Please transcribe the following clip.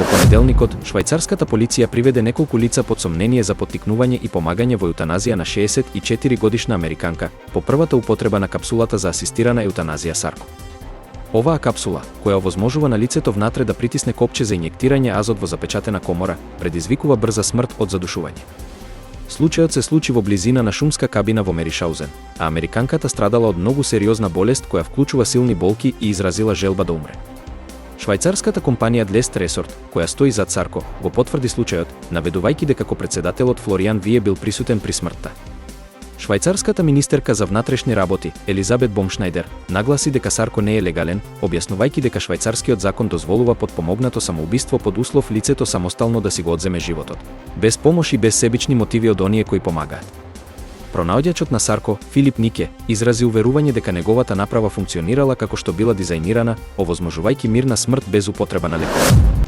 Во понеделникот, швајцарската полиција приведе неколку лица под сомнение за поттикнување и помагање во еутаназија на 64-годишна американка по првата употреба на капсулата за асистирана еутаназија Сарко. Оваа капсула, која овозможува на лицето внатре да притисне копче за инјектирање азот во запечатена комора, предизвикува брза смрт од задушување. Случајот се случи во близина на шумска кабина во Меришаузен, а американката страдала од многу сериозна болест која вклучува силни болки и изразила желба да умре. Швајцарската компанија Длест Ресорт, која стои зад Сарко, го потврди случајот, наведувајќи дека председателот Флоријан Вие бил присутен при смртта. Швајцарската министерка за внатрешни работи, Елизабет Бомшнајдер, нагласи дека Сарко не е легален, објаснувајќи дека швајцарскиот закон дозволува подпомогнато самоубиство под услов лицето самостално да си го одземе животот, без помош и без себични мотиви од оние кои помагаат. Пронаоѓачот на Сарко, Филип Нике, изрази уверување дека неговата направа функционирала како што била дизајнирана, овозможувајќи мирна смрт без употреба на лекови.